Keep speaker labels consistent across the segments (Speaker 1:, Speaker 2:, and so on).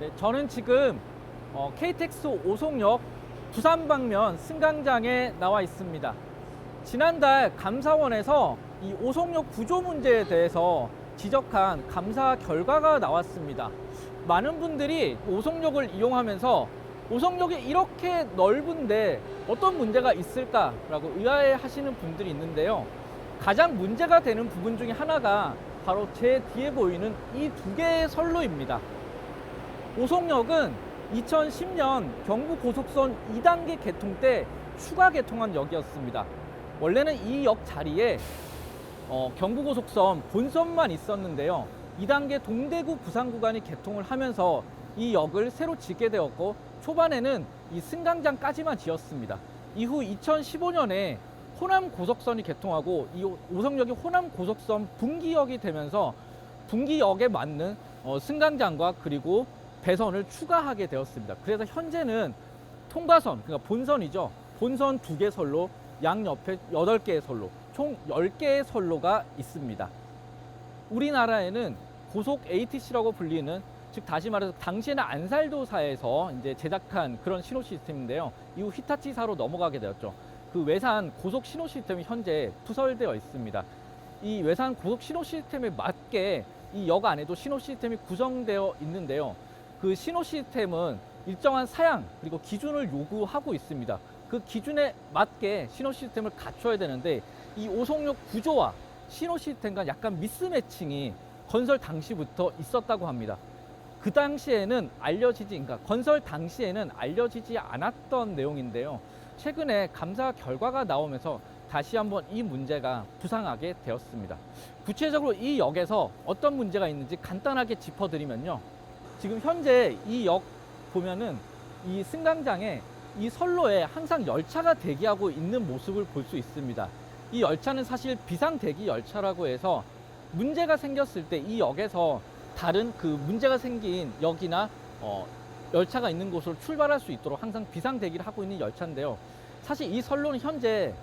Speaker 1: 네, 저는 지금 KTX 오송역 부산 방면 승강장에 나와 있습니다. 지난달 감사원에서 이 오송역 구조 문제에 대해서 지적한 감사 결과가 나왔습니다. 많은 분들이 오송역을 이용하면서 오송역이 이렇게 넓은데 어떤 문제가 있을까라고 의아해 하시는 분들이 있는데요. 가장 문제가 되는 부분 중에 하나가 바로 제 뒤에 보이는 이 두 개의 선로입니다. 오송역은 2010년 경부고속선 2단계 개통 때 추가 개통한 역이었습니다. 원래는 이 역 자리에 경부고속선 본선만 있었는데요. 2단계 동대구 부산 구간이 개통을 하면서 이 역을 새로 짓게 되었고 초반에는 이 승강장까지만 지었습니다. 이후 2015년에 호남고속선이 개통하고 이 오송역이 호남고속선 분기역이 되면서 분기역에 맞는 승강장과 그리고 배선을 추가하게 되었습니다. 그래서 현재는 통과선, 그러니까 본선이죠. 본선 2개 선로, 양옆에 8개의 선로, 총 10개의 선로가 있습니다. 우리나라에는 고속 ATC라고 불리는, 즉 다시 말해서 당시에는 안살도사에서 이제 제작한 그런 신호 시스템인데요. 이후 히타치사로 넘어가게 되었죠. 그 외산 고속 신호 시스템이 현재 부설되어 있습니다. 이 외산 고속 신호 시스템에 맞게 이 역 안에도 신호 시스템이 구성되어 있는데요. 그 신호 시스템은 일정한 사양 그리고 기준을 요구하고 있습니다. 그 기준에 맞게 신호 시스템을 갖춰야 되는데 이 오송역 구조와 신호 시스템과 약간 미스매칭이 건설 당시부터 있었다고 합니다. 그 당시에는 그러니까 건설 당시에는 알려지지 않았던 내용인데요. 최근에 감사 결과가 나오면서 다시 한번 이 문제가 부상하게 되었습니다. 구체적으로 이 역에서 어떤 문제가 있는지 간단하게 짚어드리면요. 지금 현재 이 역 보면은 이 승강장에 이 선로에 항상 열차가 대기하고 있는 모습을 볼 수 있습니다. 이 열차는 사실 비상대기 열차라고 해서 문제가 생겼을 때 이 역에서 다른 그 문제가 생긴 역이나 열차가 있는 곳으로 출발할 수 있도록 항상 비상대기를 하고 있는 열차인데요. 사실 이 선로는 현재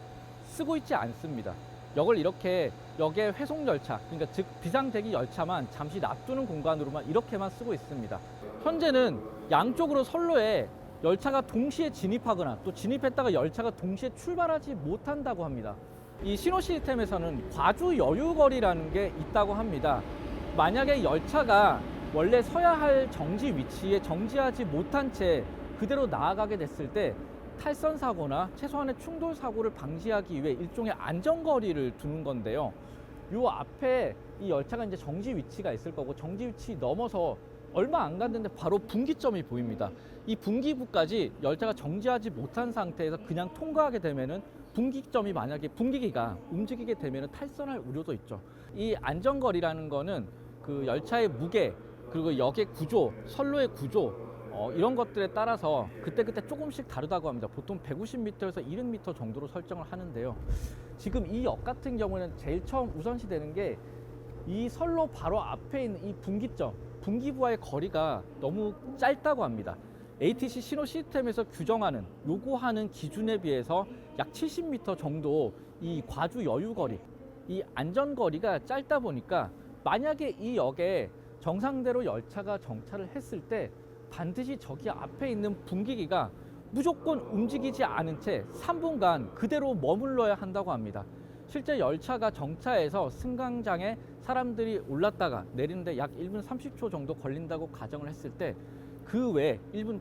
Speaker 1: 쓰고 있지 않습니다. 역을 이렇게 역의 회송 열차, 그러니까 즉 비상대기 열차만 잠시 놔두는 공간으로만 이렇게만 쓰고 있습니다. 현재는 양쪽으로 선로에 열차가 동시에 진입하거나 또 진입했다가 열차가 동시에 출발하지 못한다고 합니다. 이 신호 시스템에서는 과주 여유거리라는 게 있다고 합니다. 만약에 열차가 원래 서야 할 정지 위치에 정지하지 못한 채 그대로 나아가게 됐을 때 탈선 사고나 최소한의 충돌 사고를 방지하기 위해 일종의 안전거리를 두는 건데요. 요 앞에 이 열차가 이제 정지 위치가 있을 거고 정지 위치 넘어서 얼마 안 갔는데 바로 분기점이 보입니다. 이 분기부까지 열차가 정지하지 못한 상태에서 그냥 통과하게 되면은 분기점이 만약에 분기기가 움직이게 되면은 탈선할 우려도 있죠. 이 안전거리라는 거는 그 열차의 무게 그리고 역의 구조, 선로의 구조 이런 것들에 따라서 그때그때 조금씩 다르다고 합니다. 보통 150m에서 200m 정도로 설정을 하는데요. 지금 이 역 같은 경우는 제일 처음 우선시 되는 게 이 선로 바로 앞에 있는 이 분기점, 분기부와의 거리가 너무 짧다고 합니다. ATC 신호 시스템에서 규정하는, 요구하는 기준에 비해서 약 70m 정도 이 과주 여유거리, 이 안전거리가 짧다 보니까 만약에 이 역에 정상대로 열차가 정차를 했을 때 반드시 저기 앞에 있는 분기기가 무조건 움직이지 않은 채 3분간 그대로 머물러야 한다고 합니다. 실제 열차가 정차해서 승강장에 사람들이 올랐다가 내리는데 약 1분 30초 정도 걸린다고 가정을 했을 때 그 외에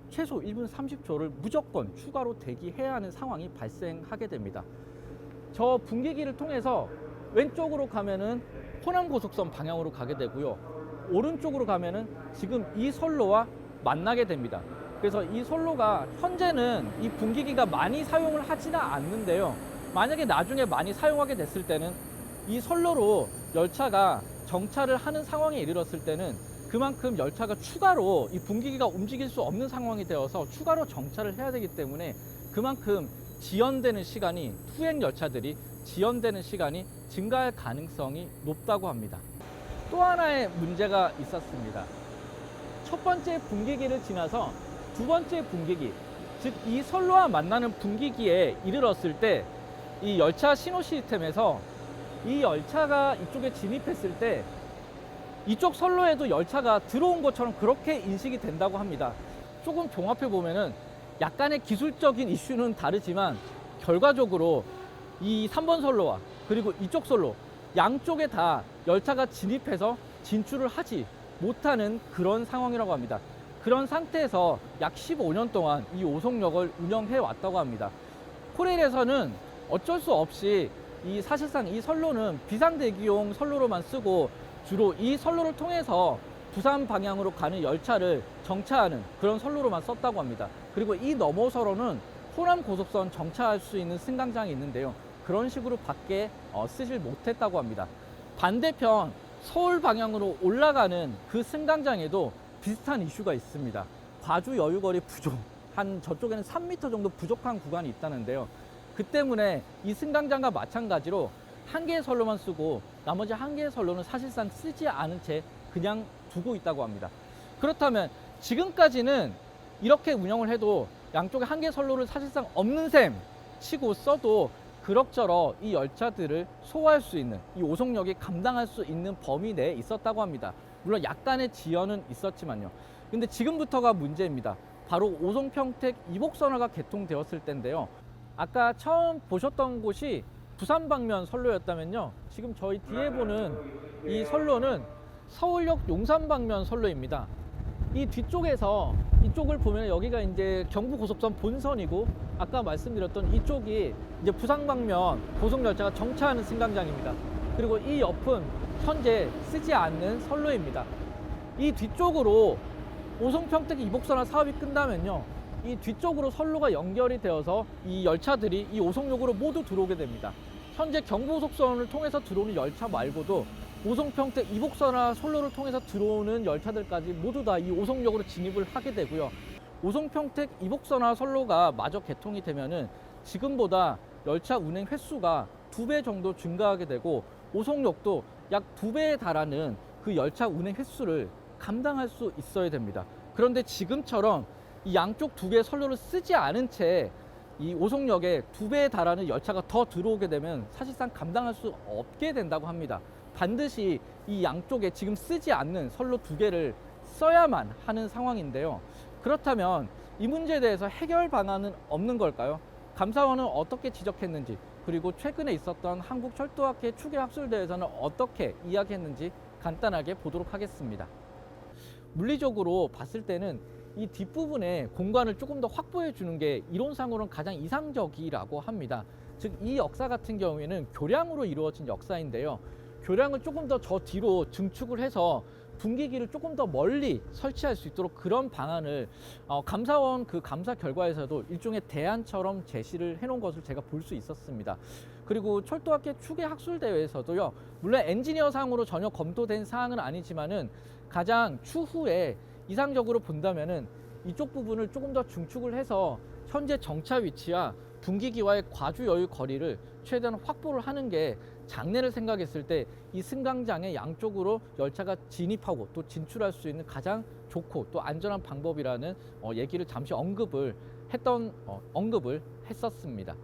Speaker 1: 최소 1분 30초를 무조건 추가로 대기해야 하는 상황이 발생하게 됩니다. 저 분기기를 통해서 왼쪽으로 가면은 호남고속선 방향으로 가게 되고요. 오른쪽으로 가면은 지금 이 선로와 만나게 됩니다. 그래서 이 선로가 현재는 이 분기기가 많이 사용을 하지는 않는데요. 만약에 나중에 많이 사용하게 됐을 때는 이 선로로 열차가 정차를 하는 상황에 이르렀을 때는 그만큼 열차가 추가로 이 분기기가 움직일 수 없는 상황이 되어서 추가로 정차를 해야 되기 때문에 그만큼 지연되는 시간이 후행 열차들이 지연되는 시간이 증가할 가능성이 높다고 합니다. 또 하나의 문제가 있었습니다. 첫 번째 분기기를 지나서 두 번째 분기기, 즉 이 선로와 만나는 분기기에 이르렀을 때 이 열차 신호 시스템에서 이 열차가 이쪽에 진입했을 때 이쪽 선로에도 열차가 들어온 것처럼 그렇게 인식이 된다고 합니다. 조금 종합해 보면은 약간의 기술적인 이슈는 다르지만 결과적으로 이 3번 선로와 그리고 이쪽 선로 양쪽에 다 열차가 진입해서 진출을 하지 못하는 그런 상황이라고 합니다. 그런 상태에서 약 15년 동안 이 오송역을 운영해 왔다고 합니다. 코레일에서는 어쩔 수 없이 사실상 이 선로는 비상대기용 선로로만 쓰고 주로 이 선로를 통해서 부산 방향으로 가는 열차를 정차하는 그런 선로로만 썼다고 합니다. 그리고 이 너머서로는 호남 고속선 정차할 수 있는 승강장이 있는데요. 그런 식으로 밖에 쓰질 못했다고 합니다. 반대편 서울 방향으로 올라가는 그 승강장에도 비슷한 이슈가 있습니다. 과주 여유거리 부족, 한 저쪽에는 3m 정도 부족한 구간이 있다는데요. 그 때문에 이 승강장과 마찬가지로 한 개의 선로만 쓰고 나머지 한 개의 선로는 사실상 쓰지 않은 채 그냥 두고 있다고 합니다. 그렇다면 지금까지는 이렇게 운영을 해도 양쪽에 한 개의 선로를 사실상 없는 셈 치고 써도 그럭저럭 이 열차들을 소화할 수 있는, 이 오송역이 감당할 수 있는 범위 내에 있었다고 합니다. 물론 약간의 지연은 있었지만요. 근데 지금부터가 문제입니다. 바로 오송평택 이복선화가 개통되었을 때인데요. 아까 처음 보셨던 곳이 부산 방면 선로였다면요. 지금 저희 뒤에 보는 이 선로는 서울역 용산 방면 선로입니다. 이 뒤쪽에서 이쪽을 보면 여기가 이제 경부고속선 본선이고 아까 말씀드렸던 이쪽이 이제 부산 방면 고속열차가 정차하는 승강장입니다. 그리고 이 옆은 현재 쓰지 않는 선로입니다. 이 뒤쪽으로 오송평택 이복선화 사업이 끝나면요. 이 뒤쪽으로 선로가 연결이 되어서 이 열차들이 이 오송역으로 모두 들어오게 됩니다. 현재 경부고속선을 통해서 들어오는 열차 말고도 오송평택 이복선화 선로를 통해서 들어오는 열차들까지 모두 다 이 오송역으로 진입을 하게 되고요. 오송평택 이복선화 선로가 마저 개통이 되면은 지금보다 열차 운행 횟수가 2배 정도 증가하게 되고 오송역도 약 2배에 달하는 그 열차 운행 횟수를 감당할 수 있어야 됩니다. 그런데 지금처럼 이 양쪽 두 개의 선로를 쓰지 않은 채 이 오송역에 2배에 달하는 열차가 더 들어오게 되면 사실상 감당할 수 없게 된다고 합니다. 반드시 이 양쪽에 지금 쓰지 않는 선로 2개를 써야만 하는 상황인데요. 그렇다면 이 문제에 대해서 해결 방안은 없는 걸까요? 감사원은 어떻게 지적했는지, 그리고 최근에 있었던 한국철도학회 추계학술대회에서는 어떻게 이야기했는지 간단하게 보도록 하겠습니다. 물리적으로 봤을 때는 이 뒷부분에 공간을 조금 더 확보해 주는 게 이론상으로는 가장 이상적이라고 합니다. 즉 이 역사 같은 경우에는 교량으로 이루어진 역사인데요. 교량을 조금 더 저 뒤로 증축을 해서 분기기를 조금 더 멀리 설치할 수 있도록 그런 방안을 감사원 그 감사 결과에서도 일종의 대안처럼 제시를 해놓은 것을 제가 볼 수 있었습니다. 그리고 철도학회 추계학술대회에서도요. 물론 엔지니어상으로 전혀 검토된 사항은 아니지만은 가장 추후에 이상적으로 본다면은 이쪽 부분을 조금 더 중축을 해서 현재 정차 위치와 분기기와의 과주 여유 거리를 최대한 확보를 하는 게 장래를 생각했을 때 이 승강장의 양쪽으로 열차가 진입하고 또 진출할 수 있는 가장 좋고 또 안전한 방법이라는 얘기를 잠시 언급을 했었습니다.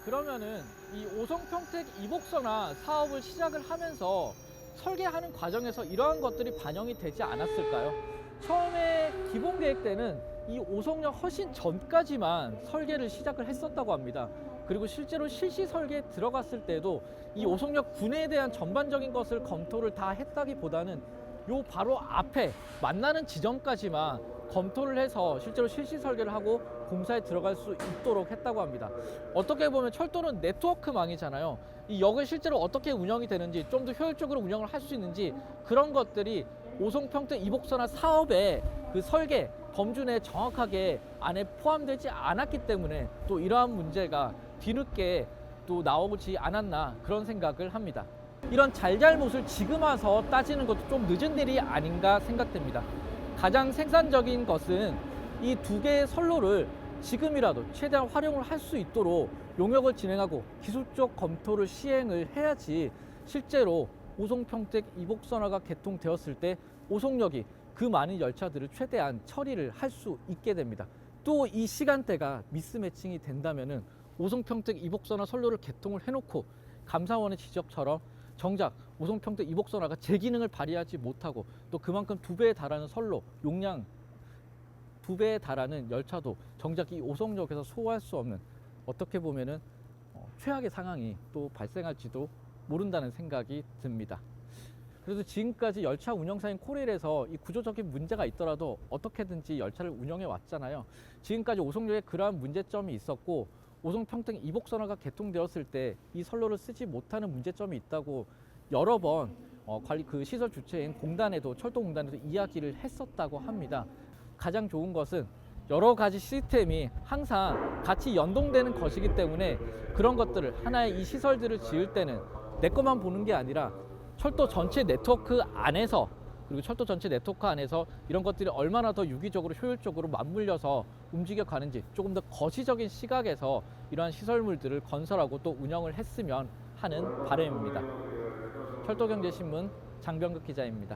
Speaker 1: 그러면은 이 오송평택 이복선화 사업을 시작을 하면서 설계하는 과정에서 이러한 것들이 반영이 되지 않았을까요? 처음에 기본 계획 때는 이 오송역 훨씬 전까지만 설계를 시작을 했었다고 합니다. 그리고 실제로 실시 설계에 들어갔을 때도 이 오송역 군에 대한 전반적인 것을 검토를 다 했다기보다는 요 바로 앞에 만나는 지점까지만 검토를 해서 실제로 실시 설계를 하고 공사에 들어갈 수 있도록 했다고 합니다. 어떻게 보면 철도는 네트워크망이잖아요. 이 역을 실제로 어떻게 운영이 되는지 좀 더 효율적으로 운영을 할 수 있는지 그런 것들이 오송평택 이복선화 사업의 그 설계 범주 내에 정확하게 안에 포함되지 않았기 때문에 또 이러한 문제가 뒤늦게 또 나오지 않았나 그런 생각을 합니다. 이런 잘잘못을 지금 와서 따지는 것도 좀 늦은 일이 아닌가 생각됩니다. 가장 생산적인 것은 이 2개의 선로를 지금이라도 최대한 활용을 할 수 있도록 용역을 진행하고 기술적 검토를 시행을 해야지 실제로 오송평택 이복선화가 개통되었을 때 오송역이 그 많은 열차들을 최대한 처리를 할 수 있게 됩니다. 또 이 시간대가 미스매칭이 된다면은 오송평택 이복선화 선로를 개통을 해놓고 감사원의 지적처럼 정작 오송평택 이복선화가 제 기능을 발휘하지 못하고 또 그만큼 2배에 달하는 선로, 용량 2배에 달하는 열차도 정작 이 오송역에서 소화할 수 없는, 어떻게 보면은 최악의 상황이 또 발생할지도 모른다는 생각이 듭니다. 그래도 지금까지 열차 운영사인 코레일에서 이 구조적인 문제가 있더라도 어떻게든지 열차를 운영해 왔잖아요. 지금까지 오송역에 그러한 문제점이 있었고, 오송평택 이복선화가 개통되었을 때 이 선로를 쓰지 못하는 문제점이 있다고 여러 번 관리 그 시설 주체인 공단에도, 철도공단에도 이야기를 했었다고 합니다. 가장 좋은 것은 여러 가지 시스템이 항상 같이 연동되는 것이기 때문에 그런 것들을, 하나의 이 시설들을 지을 때는 내 것만 보는 게 아니라 철도 전체 네트워크 안에서, 그리고 철도 전체 네트워크 안에서 이런 것들이 얼마나 더 유기적으로 효율적으로 맞물려서 움직여 가는지 조금 더 거시적인 시각에서 이러한 시설물들을 건설하고 또 운영을 했으면 하는 바람입니다. 철도경제신문 장병극 기자입니다.